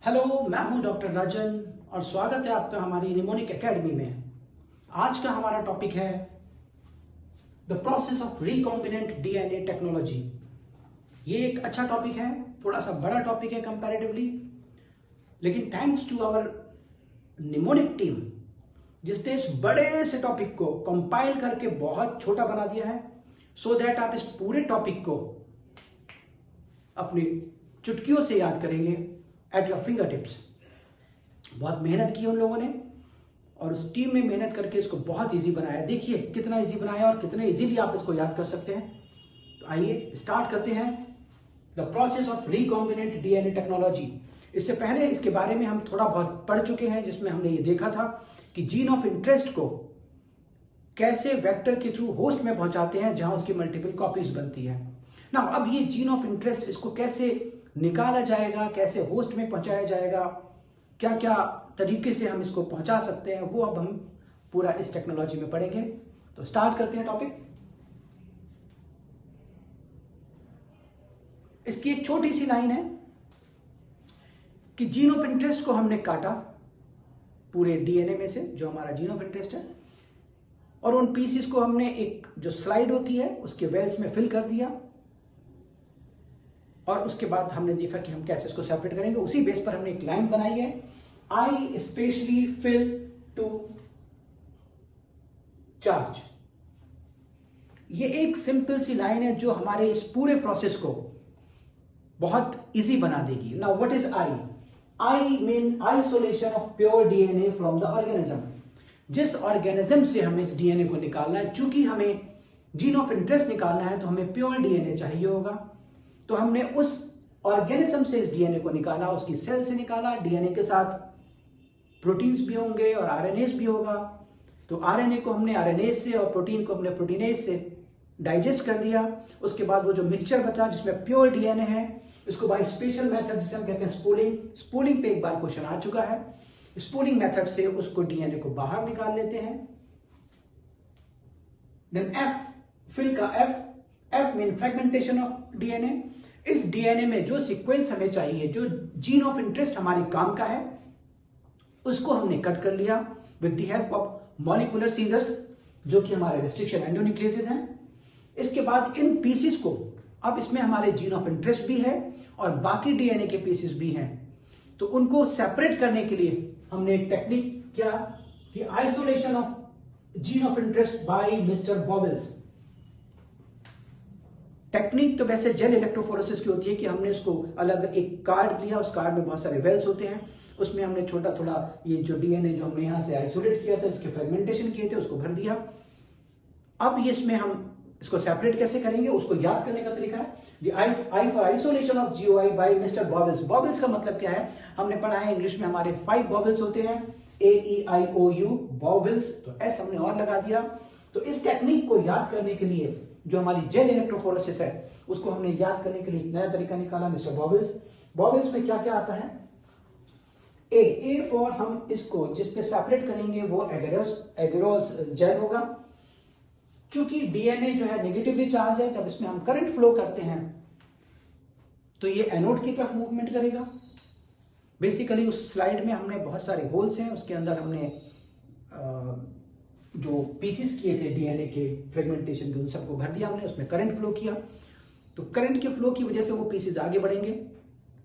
Hello, मैं हूं doctor राजन और स्वागत है आपका हमारी निमोनिक एकेडमी में। आज का हमारा टॉपिक है the process of recombinant DNA technology. ये एक अच्छा टॉपिक है, थोड़ा सा बड़ा टॉपिक है कंपैरेटिवली, लेकिन thanks to our mnemonic team जिसने इस बड़े से टॉपिक को कंपाइल करके बहुत छोटा बना दिया है, सो दैट आप इस पूरे टॉपिक को अपनी चुटकियों से याद करेंगे एट योर फिंगर टिप्स। बहुत मेहनत की उन लोगों ने और उस टीम ने मेहनत करके इसको बहुत इजी बनाया। देखिए कितना इजी बनाया और कितने इजीली आप इसको याद कर सकते हैं। तो आइए स्टार्ट करते हैं the process of recombinant DNA technology. इससे पहले इसके बारे में हम थोड़ा बहुत पढ़ चुके हैं, जिसमें हमने ये देखा था कि जीन ऑफ इंटरेस्ट को कैसे वेक्टर के थ्रू होस्ट में पहुंचाते हैं जहां उसकी मल्टीपल कॉपीज बनती है ना। अब ये जीन ऑफ इंटरेस्ट, इसको कैसे निकाला जाएगा, कैसे होस्ट में पहुंचाया जाएगा, क्या क्या तरीके से हम इसको पहुंचा सकते हैं, वो अब हम पूरा इस टेक्नोलॉजी में पढ़ेंगे। तो स्टार्ट करते हैं टॉपिक। इसकी एक छोटी सी लाइन है कि जीन ऑफ इंटरेस्ट को हमने काटा पूरे डीएनए में से, जो हमारा जीन ऑफ इंटरेस्ट है, और उन पीसेस को हमने एक जो स्लाइड होती है उसके वेल्स में फिल कर दिया, और उसके बाद हमने देखा कि हम कैसे इसको सेपरेट करेंगे। उसी बेस पर हमने एक लाइन बनाई है, आई स्पेशली फिल टू चार्ज। ये एक सिंपल सी लाइन है जो हमारे इस पूरे प्रोसेस को बहुत इजी बना देगी। Now what is I? I mean isolation of pure DNA from the organism. जिस ऑर्गेनिज्म से हमें इस डीएनए को निकालना है, चूंकि हमें जीन ऑफ इंटरेस्ट निकालना है तो हमें प्योर डीएनए चाहिए होगा, तो हमने उस ऑर्गेनिज्म से इस डीएनए को निकाला, उसकी सेल से निकाला। डीएनए के साथ प्रोटीन्स भी होंगे और आरएनएस भी होगा, तो आरएनए को हमने आरएनएस से और प्रोटीन को हमने प्रोटीनेस से डाइजेस्ट कर दिया। उसके बाद वो जो मिक्सचर बचा जिसमें प्योर डीएनए है, इसको बाय स्पेशल मेथड जिसे हम कहते हैं स्पूलिंग पे एक बार क्वेश्चन आ चुका है, स्पूलिंग मेथड से उसको डीएनए को बाहर निकाल लेते हैं। देन एफ, फिल का F mean fragmentation of DNA. इस डीएनए में जो सीक्वेंस हमें चाहिए, जो जीन ऑफ इंटरेस्ट हमारे काम का है, उसको हमने कट कर लिया with the help of molecular scissors, जो कि हमारे रेस्ट्रिक्शन एंडोन्यूक्लियसेस हैं। इसके बाद इन पीसेस को, अब इसमें हमारे जीन ऑफ इंटरेस्ट भी है और बाकी डीएनए के पीसेस भी हैं, तो उनको सेपरेट करने के लिए हमने एक टेक्निक किया कि isolation of gene of interest by mister bobbles. Technique तो वैसे जेल इलेक्ट्रोफोरेसिस की होती है कि हमने उसको अलग एक कार्ड लिया, उस कार्ड में बहुत सारे वेल्स होते हैं, उसमें हमने छोटा थोड़ा ये जो डीएनए जो हमने यहां से आइसोलेट किया था, इसके फ्रेगमेंटेशन किए थे, उसको भर दिया। अब ये इसमें हम इसको सेपरेट कैसे करेंगे, उसको याद करने का तरीका है I for isolation of GOI by mister bobbles. Bobbles का मतलब क्या है, हमने पढ़ा है इंग्लिश में हमारे 5 बॉबल्स होते हैं, AEIOU बॉबल्स, तो एस हमने और लगा दिया। तो इस टेक्निक को याद करने के लिए जो हमारी जेल इलेक्ट्रोफोरेसिस है, उसको हमने याद करने के लिए एक नया तरीका निकाला, मिस्टर बॉबल्स। बॉबल्स में क्या क्या आता है, ए फॉर, हम इसको जिस पे सेपरेट करेंगे वो एगरोस जेल होगा। चूंकि डीएनए जो है नेगेटिवली चार्ज है, जब इसमें हम करंट फ्लो करते हैं तो ये एनोड की तरफ मूवमेंट करेगा। बेसिकली उस स्लाइड में हमने बहुत सारे होल्स हैं, उसके अंदर हमने जो पीसेस किए थे डीएनए के फ्रेगमेंटेशन के, उन सबको भर दिया हमने, उसमें करंट फ्लो किया। तो करंट के फ्लो की वजह से वो पीसेस आगे बढ़ेंगे,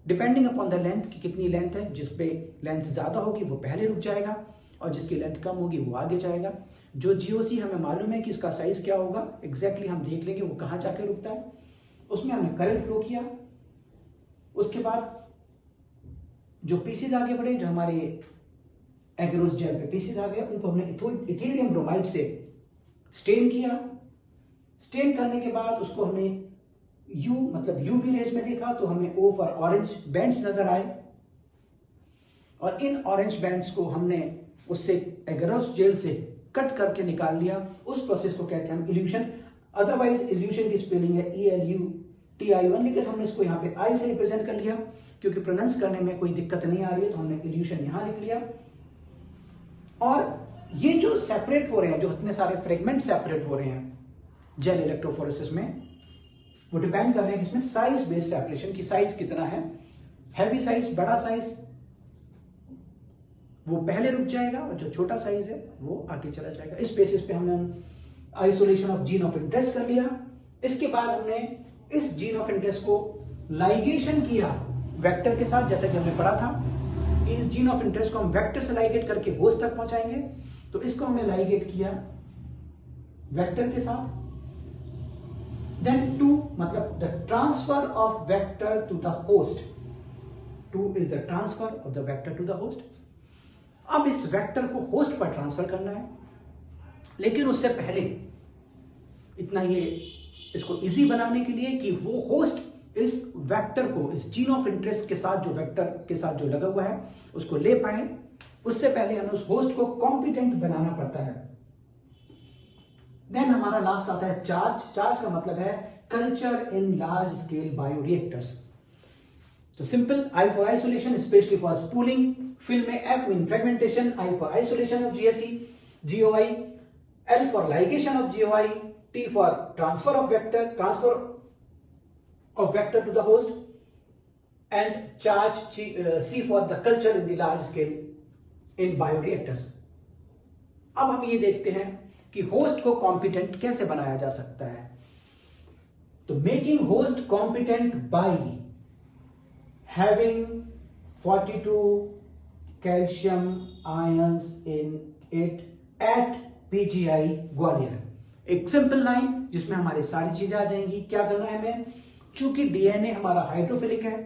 डिपेंडिंग अपॉन द लेंथ की कितनी लेंथ है। जिस पे लेंथ ज्यादा होगी वो पहले रुक जाएगा और जिसकी लेंथ कम होगी वो आगे जाएगा। जो जीओसी हमें मालूम है कि इसका साइज क्या होगा, एग्जैक्टली हम देख लेंगे वो कहां जाके रुकता है। उसमें हमने करंट फ्लो किया। उसके बाद जो पीसेस आगे बढ़े, जो हमारे एगरोस जेल पे पीसेस आ गए, उनको हमने इथेरियम ब्रोमाइड से स्टेन किया। स्टेन करने के बाद उसको हमने यू मतलब यूवी रेज में देखा, तो हमें ओ फॉर ऑरेंज बैंड्स नजर आए, और इन ऑरेंज बैंड्स को हमने उससे एगरोस जेल से कट करके निकाल लिया। उस प्रोसेस को कहते हैं हम इल्यूशन। अदरवाइज इल्यूशन की स्पेलिंग है ELUTION, लेकिन हमने इसको यहाँ पे आई से रिप्रेजेंट कर लिया क्योंकि प्रोनाउंस करने में कोई दिक्कत नहीं आ रही है, तो हमने इल्यूशन यहां लिख लिया। और ये जो सेपरेट हो रहे हैं, जो इतने सारे फ्रेगमेंट सेपरेट हो रहे हैं जेल इलेक्ट्रोफोरेसिस में, वो डिपेंड कर रहे हैं इसमें साइज बेस्ड सेपरेशन की, साइज कितना है, हैवी साइज, बड़ा साइज, वो पहले रुक जाएगा और जो छोटा साइज है वो आगे चला जाएगा। इस बेसिस पे हमने isolation of gene of interest कर लिया। इसके बाद हमने इस जीन ऑफ इंटरेस्ट को लाइगेशन किया वेक्टर के साथ, जैसा कि हमने पढ़ा था इस जीन ऑफ इंटरेस्ट को हम वेक्टर से लाइगेट करके होस्ट तक पहुंचाएंगे। तो इसको हमने लाइगेट किया वेक्टर के साथ। देन टू मतलब the transfer of vector to the host, two is the transfer of the vector to the host. अब इस वेक्टर को होस्ट पर ट्रांसफर करना है, लेकिन उससे पहले इतना ये इसको इजी बनाने के लिए कि वो होस्ट इस वेक्टर को इस जीन ऑफ इंटरेस्ट के साथ जो वेक्टर के साथ जो लगा हुआ है उसको ले पाए, उससे पहले हमें उस होस्ट को कॉम्पिटेंट बनाना पड़ता है। देन हमारा लास्ट आता है चार्ज। चार्ज का मतलब है culture in large scale bioreactors. तो simple, I for isolation, specially for spooling, fill में F mean fragmentation, I for isolation of GOI, L for ligation of GOI, T for transfer of vector to the host, and charge C for the culture in the large scale in bioreactors। अब हम ये देखते हैं कि host को competent कैसे बनाया जा सकता है। तो making host competent by having 42 calcium ions in it at PGI Gwalior. एक सिंपल लाइन जिसमें हमारी सारी चीजें आ जाएंगी। क्या करना है हमें, चूंकि डीएनए हमारा हाइड्रोफिलिक है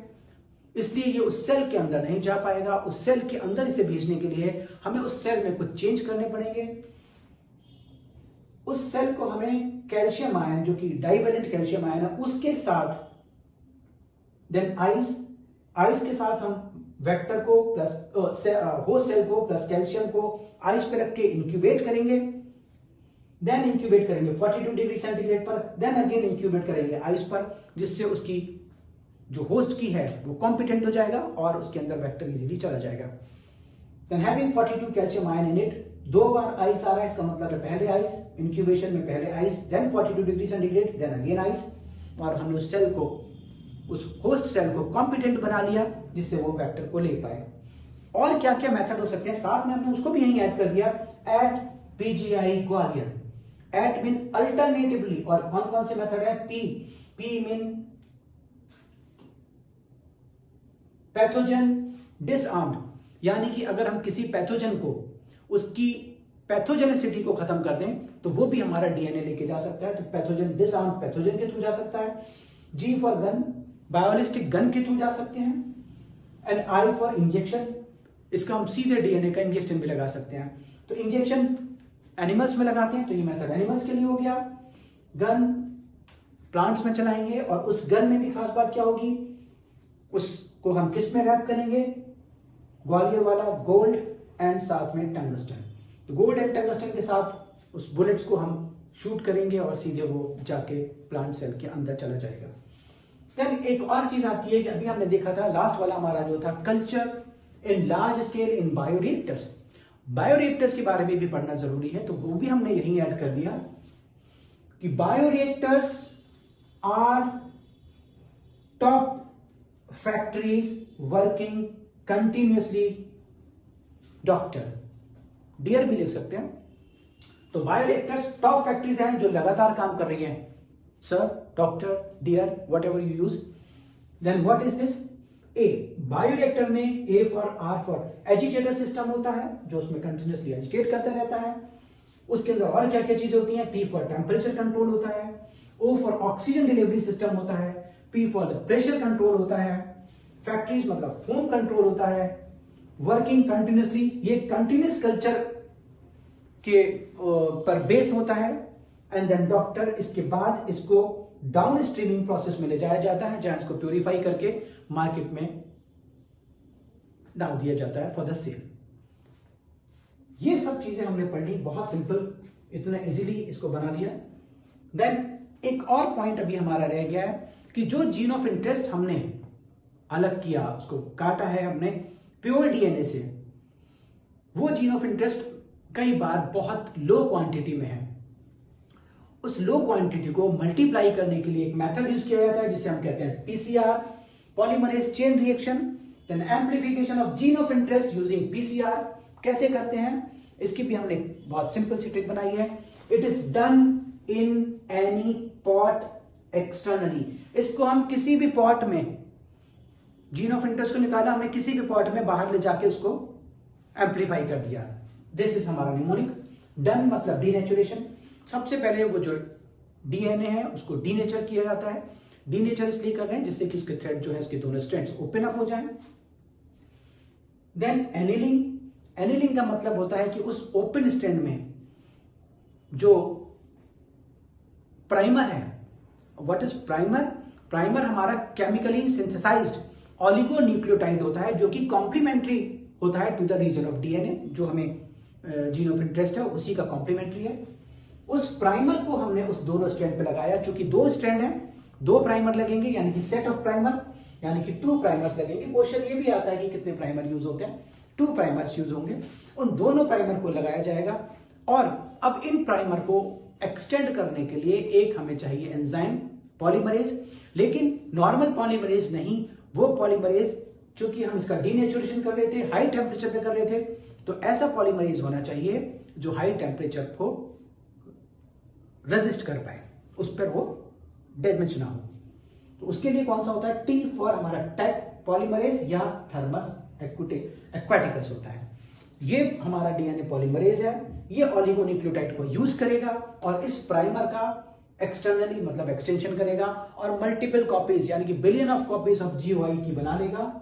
इसलिए ये उस सेल के अंदर नहीं जा पाएगा। उस सेल के अंदर इसे भेजने के लिए हमें उस सेल में कुछ चेंज करने पड़ेंगे। उस सेल को हमें कैल्शियम आयन, जो कि डाइवेलेंट कैल्शियम आयन है, उसके साथ देन आइस के साथ हम वेक्टर को प्लस होस्ट सेल को प्लस कैल्शियम को आइस पे रख के इंक्यूबेट करेंगे। देन इंक्यूबेट करेंगे 42 डिग्री सेंटीग्रेड पर, देन अगेन इंक्यूबेट करेंगे आइस पर, जिससे उसकी जो होस्ट की है वो कॉम्पिटेंट हो जाएगा और उसके अंदर वेक्टर इजीली चला जाएगा। Then having 42 calcium ion in it, 2 बार आइस आ रहा है, इसका मतलब है पहले आइस, इंक्यूबेशन में पहले ice, then 42 degree centigrade, then again ice, और हमने उस सेल को, उस होस्ट सेल को कॉम्पिटेंट बना लिया जिससे वो वेक्टर को ले पाए। और क्या क्या मेथड हो सकते हैं, साथ में हमने उसको भी यहीं ऐड कर दिया, at PGI Gwalior. At mean alternatively, और कौन कौन से मेथड है, पी मीन पैथोजन डिसआर्म्ड, यानी कि अगर हम किसी पैथोजन को उसकी पैथोजेनिसिटी को खत्म कर दें तो वो भी हमारा डीएनए लेके जा सकता है। तो पैथोजन डिसआर्म्ड पैथोजन के थ्रू जा सकता है। जी फॉर गन, बायोलिस्टिक गन के थ्रू जा सकते हैं। एंड आई फॉर इंजेक्शन, इसका हम सीधे डीएनए का इंजेक्शन भी लगा सकते हैं। तो इंजेक्शन एनिमल्स में लगाते हैं तो ये मेथड एनिमल्स के लिए हो गया। गन प्लांट्स में चलाएंगे, और उस गन में भी खास बात क्या होगी, उसको हम किस में रैप करेंगे, ग्वालियर वाला गोल्ड एंड साथ में टंगस्टन। तो गोल्ड एंड टंगस्टन के साथ उस बुलेट्स को हम शूट करेंगे और सीधे वो जाके प्लांट सेल के अंदर चला जाएगा। देन एक और चीज आती है कि अभी हमने देखा था लास्ट वाला हमारा जो था culture in large scale in bioreactors. Bioreactors के बारे में भी पढ़ना जरूरी है, तो वो भी हमने यहीं ऐड कर दिया कि bioreactors are top factories working continuously, doctor dear भी लिख सकते हैं। तो बायोरिएक्टर्स टॉप फैक्ट्रीज हैं जो लगातार काम कर रही हैं, sir, doctor, dear, whatever you use. Then what is this, a bioreactor में A for R for agitator system होता है जो उसमें कंटिन्यूअसली एजिटेट करता रहता है। उसके अंदर और क्या क्या चीज होती है, टी फॉर टेम्परेचर कंट्रोल होता है, o for oxygen delivery system होता है, p for the pressure control होता है, फैक्ट्रीज मतलब फोम कंट्रोल होता है, वर्किंग कंटिन्यूअसली, ये कंटिन्यूअस कल्चर के पर बेस होता है। एंड देन डॉक्टर, इसके बाद इसको डाउन स्ट्रीमिंग प्रोसेस में ले जाया जाता है जहां इसको प्यूरिफाई करके मार्केट में डाल दिया जाता है फॉर द सेल। ये सब चीजें हमने पढ़ ली, बहुत सिंपल, इतना इजीली इसको बना दिया। देन एक और पॉइंट अभी हमारा रह गया है कि जो जीन ऑफ इंटरेस्ट हमने अलग किया, उसको काटा है हमने प्योर डीएनए से, वो जीन ऑफ इंटरेस्ट कई बार बहुत लो क्वांटिटी में है। उस लो क्वांटिटी को मल्टीप्लाई करने के लिए एक मेथड यूज किया जाता है जिसे हम कहते हैं PCR, polymerase chain reaction. Then amplification of gene of interest using PCR कैसे करते हैं इसकी भी हमने बहुत सिंपल सी ट्रिक बनाई है। It is done in any pot externally. इसको हम किसी भी पॉट में, जीन ऑफ इंटरेस्ट को निकाला हमने, किसी भी पॉट में बाहर ले जाके उसको एम्पलीफाई कर दिया। दिस इज हमारा निमोनिक। डन मतलब डीनेचुरेशन। सबसे पहले वो जो डीएनए है उसको डीनेचर किया जाता है। डीनेचर इसलिए कर रहे हैं जिससे कि उसके थ्रेड जो है, उसके दोनों स्ट्रैंड्स ओपन अप हो जाएं। Then annealing. एनिलिंग का मतलब होता है कि उस ओपन स्ट्रैंड में जो प्राइमर है, व्हाट इज प्राइमर? प्राइमर हमारा केमिकली सिंथेसाइज्ड ऑलिगोन्यूक्लियोटाइड होता है जो कि कॉम्प्लीमेंट्री होता है to the region of DNA, जो हमें जीन ऑफ इंटरेस्ट है उसी का कॉम्प्लीमेंट्री है। उस प्राइमर को हमने उस दोनों स्ट्रैंड पे लगाया। चूंकि 2 स्ट्रैंड है, 2 प्राइमर लगेंगे, यानी कि सेट ऑफ प्राइमर, यानी कि 2 प्राइमर्स लगेंगे। क्वेश्चन ये भी आता है कि कितने प्राइमर यूज होते हैं, 2 प्राइमर्स यूज होंगे। उन दोनों प्राइमर को लगाया जाएगा और अब इन प्राइमर को एक्सटेंड करने के लिए एक हमें चाहिए एंजाइम पॉलीमरेज, लेकिन नॉर्मल पॉलीमरेज नहीं, वो पॉलीमरेज चूंकि हम इसका डीनेचुरेशन कर रहे थे, हाई टेम्परेचर पे कर रहे थे, तो ऐसा पॉलीमरेज होना चाहिए जो हाई टेम्परेचर को रेजिस्ट कर पाए, उस पर वो डैमेज ना हो। तो उसके लिए कौन सा होता है? टी फॉर हमारा टेक पॉलीमरेज या थर्मस एक्वाटिकस होता है। ये हमारा डीएनए पॉलीमरेज है, ये ऑलिगोन्यूक्लियोटाइड को यूज करेगा और इस प्राइमर का एक्सटर्नली मतलब एक्सटेंशन करेगा और मल्टीपल कॉपीज यानी कि billion of copies of GOI की बना लेगा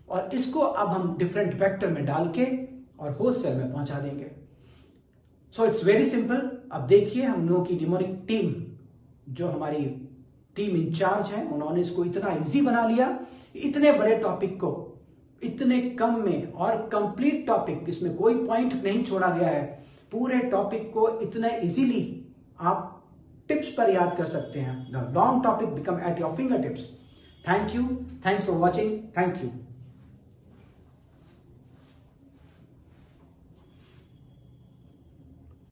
और इसको अब हम डिफरेंट वेक्टर में डाल के और होस्ट सेल में पहुंचा देंगे। So it's very simple. अब देखिए हम लोगों की निमोनिक टीम, जो हमारी टीम इंचार्ज है, उन्होंने इसको इतना इजी बना लिया, इतने बड़े टॉपिक को इतने कम में, और कंप्लीट टॉपिक, इसमें कोई पॉइंट नहीं छोड़ा गया है। पूरे टॉपिक को इतने इजीली आप टिप्स पर याद कर सकते हैं। The long topic become at your finger tips. Thank you, thanks for watching, thank you.